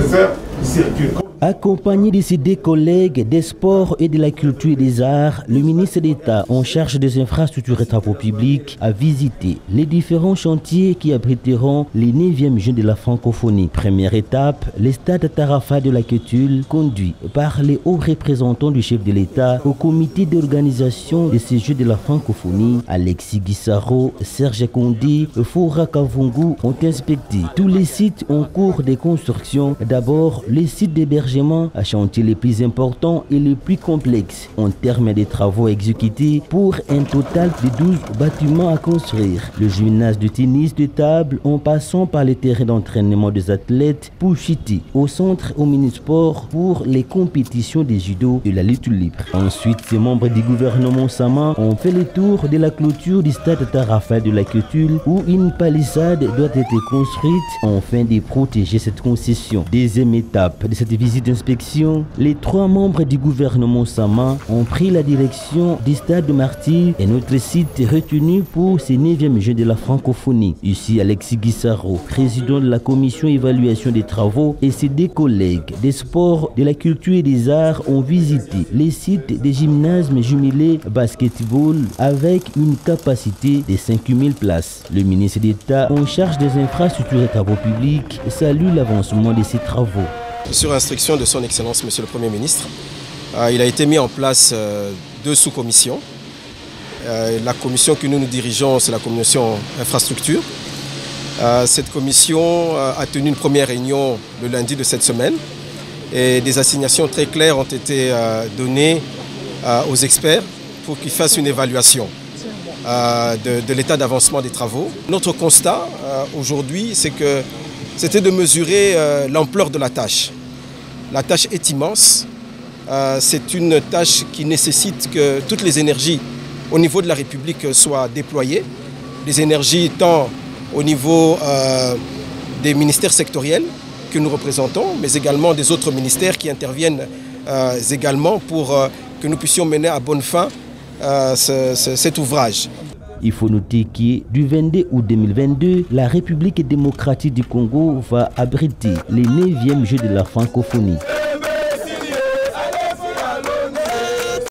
faire circuler. Accompagné de ses deux collègues des sports et de la culture et des arts, le ministre d'État en charge des infrastructures et travaux publics a visité les différents chantiers qui abriteront les 9e Jeux de la francophonie. Première étape, le stade Tarafa de la Quetul, conduit par les hauts représentants du chef de l'État au comité d'organisation de ces Jeux de la francophonie. Alexis Guissaro, Serge Kondi, Foura Kavungu ont inspecté tous les sites en cours de construction. D'abord, les sites d'hébergement à chantier les plus importants et les plus complexes en termes de travaux exécutés pour un total de 12 bâtiments à construire. Le gymnase de tennis de table en passant par les terrains d'entraînement des athlètes pour chuter au centre omnisport pour les compétitions de judo et de la lutte libre. Ensuite, ces membres du gouvernement Sama ont fait le tour de la clôture du stade Tarafa de la Quetul où une palissade doit être construite afin de protéger cette concession. Deuxième étape de cette visite d'inspection, les 3 membres du gouvernement Sama ont pris la direction du stade de Martyr, un autre site retenu pour ces 9e Jeux de la francophonie. Ici, Alexis Guissaro, président de la commission évaluation des travaux, et ses 2 collègues des sports, de la culture et des arts ont visité les sites des gymnases jumelés basketball avec une capacité de 5000 places. Le ministre d'État en charge des infrastructures et travaux publics salue l'avancement de ces travaux. Sur instruction de son Excellence, Monsieur le Premier ministre, il a été mis en place 2 sous-commissions. La commission que nous dirigeons, c'est la commission infrastructure. Cette commission a tenu une première réunion le lundi de cette semaine et des assignations très claires ont été données aux experts pour qu'ils fassent une évaluation de l'état d'avancement des travaux. Notre constat aujourd'hui, c'est que c'était de mesurer l'ampleur de la tâche. La tâche est immense. C'est une tâche qui nécessite que toutes les énergies au niveau de la République soient déployées. Les énergies tant au niveau des ministères sectoriels que nous représentons, mais également des autres ministères qui interviennent également pour que nous puissions mener à bonne fin cet ouvrage. Il faut noter que du 22 août 2022, la République démocratique du Congo va abriter les 9e Jeux de la francophonie.